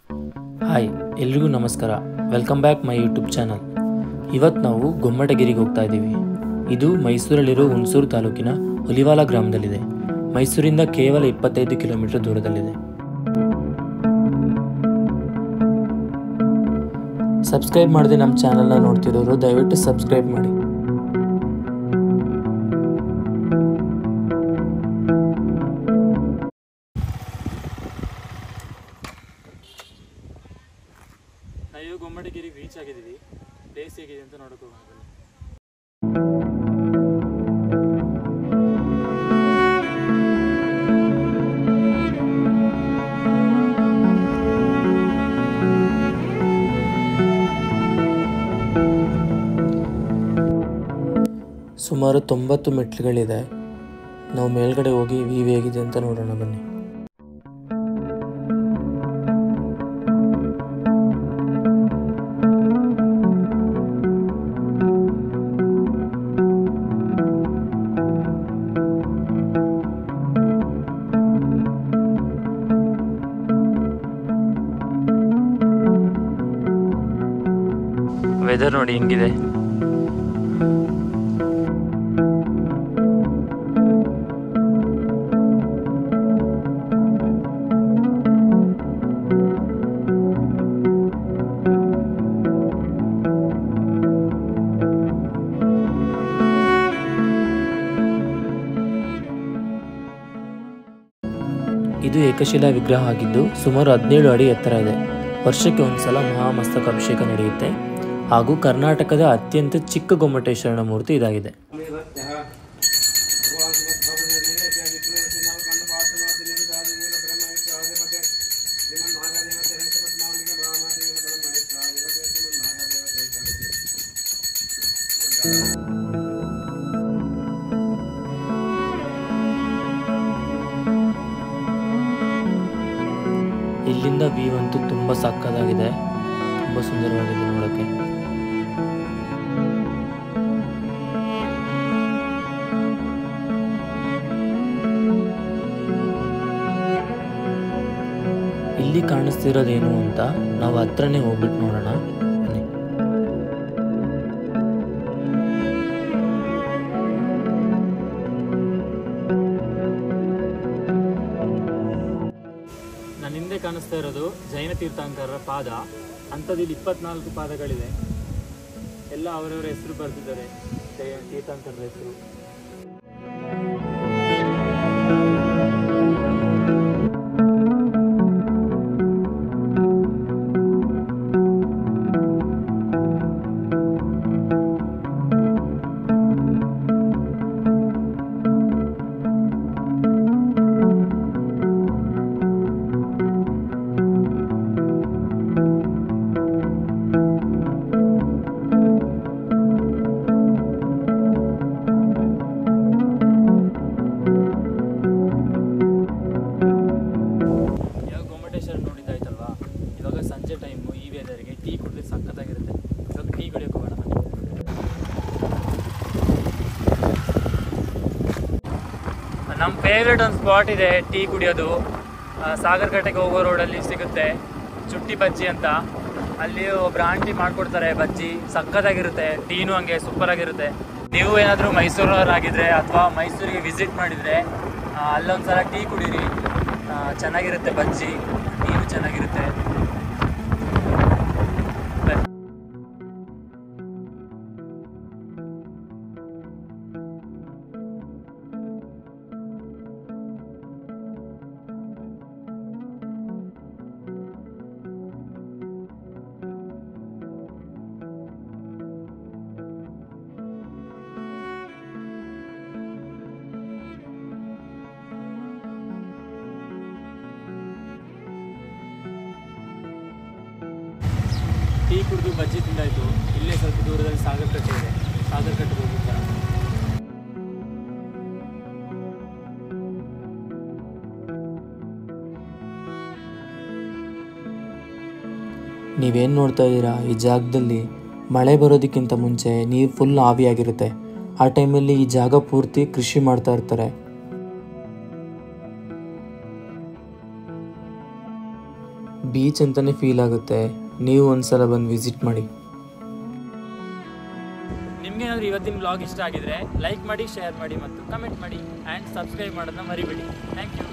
Hi, ಎಲ್ರಿಗೂ ನಮಸ್ಕಾರ. Welcome back my YouTube channel. ಇವತ್ತು ನಾವು ಗೊಮ್ಮಟಗಿರಿಗೆ ಹೋಗ್ತಾ ಇದ್ದೀವಿ. ಇದು ಮೈಸೂರಲ್ಲಿರೋ ಹುಣಸೂರು ತಾಲೂಕಿನ ಹುಲಿವಾಲ ಗ್ರಾಮದಲ್ಲಿದೆ. ಮೈಸೂರಿಂದ ಕೇವಲ 25 ಕಿಲೋಮೀಟರ್ ದೂರದಲ್ಲಿದೆ. ಸಬ್ಸ್ಕ್ರೈಬ್ ಮಾಡದೆ ನಮ್ಮ ಚಾನಲ್ನ ನೋಡ್ತಿರೋರು ದಯವಿಟ್ಟು ಸಬ್ಸ್ಕ್ರೈಬ್ ಮಾಡಿ. ನಾವು ಗೊಮ್ಮಟಗಿರಿಗೆ ರೀಚ್ ಆಗಿದ್ದೀವಿ. ಪ್ಲೇಸ್ ಹೇಗಿದೆ ಅಂತ ನೋಡೋಕೆ ಹೋಗೋಣ. ಸುಮಾರು 90 ಮೆಟ್ಲುಗಳಿದೆ. ನಾವು ಮೇಲ್ಗಡೆ ಹೋಗಿ ವ್ಯೂ ಹೇಗಿದೆ ಅಂತ ನೋಡೋಣ ಬನ್ನಿ. ವೆದರ್ ನೋಡಿ ಹೆಂಗಿದೆ. ಇದು ಏಕಶಿಲಾ ವಿಗ್ರಹ ಆಗಿದ್ದು ಸುಮಾರು 17 ಅಡಿ ಎತ್ತರ ಇದೆ. ವರ್ಷಕ್ಕೆ ಒಂದ್ಸಲ ಮಹಾಮಸ್ತಕ ಅಭಿಷೇಕ ನಡೆಯುತ್ತೆ. ಹಾಗೂ ಕರ್ನಾಟಕದ ಅತ್ಯಂತ ಚಿಕ್ಕ ಗೊಮ್ಮಟೇಶ್ವರನ ಮೂರ್ತಿ ಇದಾಗಿದೆ. ಇಲ್ಲಿಂದ ವ್ಯೂ ಅಂತೂ ತುಂಬ ಸಕ್ಕತ್ತಾಗಿದೆ, ತುಂಬ ಸುಂದರವಾಗಿದೆ ನೋಡೋಕ್ಕೆ. ಇಲ್ಲಿ ಕಾಣಿಸ್ತಿರೋದೇನು ಅಂತ ನಾವು ಹತ್ರನೇ ಹೋಗ್ಬಿಟ್ಟು ನೋಡೋಣ. ನನ್ನ ಹಿಂದೆ ಕಾಣಿಸ್ತಾ ಇರೋದು ಜೈನ ತೀರ್ಥಂಕರರ ಪಾದ. ಅಂಥದ್ದಿಲ್ಲಿ 24 ಪಾದಗಳಿದೆ. ಎಲ್ಲ ಅವರವರ ಹೆಸರು ಬರೆದಿದ್ದಾರೆ, ತೀರ್ಥಂಕರರ ಹೆಸರು. ನೋಡಿದ್ದಾಯ್ತಲ್ವಾ, ಇವಾಗ ಸಂಜೆ ಟೈಮು ಈ ವೆದರ್ಗೆ ಟೀ ಕುಡಿದ್ರೆ ಸಖತ್ತಾಗಿರುತ್ತೆ. ಇವಾಗ ಟೀ ಕುಡಿಯೋಕೆ ಹೋಗೋಣ. ನಮ್ಮ ಫೇವ್ರೇಟ್ ಒಂದು ಸ್ಪಾಟ್ ಇದೆ ಟೀ ಕುಡಿಯೋದು. ಸಾಗರ್ ಕಟ್ಟೆಗೆ ಹೋಗೋ ರೋಡಲ್ಲಿ ಸಿಗುತ್ತೆ ಚುಟ್ಟಿ ಬಜ್ಜಿ ಅಂತ. ಅಲ್ಲಿ ಒಬ್ರು ಆಂಟಿ ಮಾಡಿಕೊಡ್ತಾರೆ ಬಜ್ಜಿ, ಸಖತ್ತಾಗಿರುತ್ತೆ. ಟೀನು ಹಂಗೆ ಸೂಪರಾಗಿರುತ್ತೆ. ನೀವು ಏನಾದರೂ ಮೈಸೂರವರಾಗಿದ್ದರೆ ಅಥವಾ ಮೈಸೂರಿಗೆ ವಿಸಿಟ್ ಮಾಡಿದರೆ ಅಲ್ಲೊಂದ್ಸಲ ಟೀ ಕುಡೀರಿ, ಚೆನ್ನಾಗಿರುತ್ತೆ. ಬಜ್ಜಿ ಟೀನು ಚೆನ್ನಾಗಿರುತ್ತೆ. ಟೀ ಕುಡಿದು ಬಜ್ಜಿ ತಿಂದಾಯಿತು. ಇಲ್ಲೇ ಸ್ವಲ್ಪ ದೂರದಲ್ಲಿ ಸಾಗರ್ ಕಟ್ಟೆ ಇದೆ, ಸಾಗರ್ ಕಟ್ಟೆಗೆ ಹೋಗ್ಬಿಡ್ತಾರೆ. ನೀವೇನು ನೋಡ್ತಾ ಇದ್ದೀರಾ, ಈ ಜಾಗದಲ್ಲಿ ಮಳೆ ಬರೋದಕ್ಕಿಂತ ಮುಂಚೆ ನೀರು ಫುಲ್ ಆವಿಯಾಗಿರುತ್ತೆ. ಆ ಟೈಮಲ್ಲಿ ಈ ಜಾಗ ಪೂರ್ತಿ ಕೃಷಿ ಮಾಡ್ತಾ ಇರ್ತಾರೆ. ಬೀಚ್ ಅಂತಲೇ ಫೀಲ್ ಆಗುತ್ತೆ. ನೀವು ಒಂದ್ಸಲ ಬಂದು ವಿಸಿಟ್ ಮಾಡಿ. ನಿಮ್ಗೇನಾದರೂ ಇವತ್ತಿನ ಬ್ಲಾಗ್ ಇಷ್ಟ ಆಗಿದ್ರೆ ಲೈಕ್ ಮಾಡಿ, ಶೇರ್ ಮಾಡಿ ಮತ್ತು ಕಮೆಂಟ್ ಮಾಡಿ ಆ್ಯಂಡ್ ಸಬ್ಸ್ಕ್ರೈಬ್ ಮಾಡೋದನ್ನ ಮರಿಬೇಡಿ. Thank you.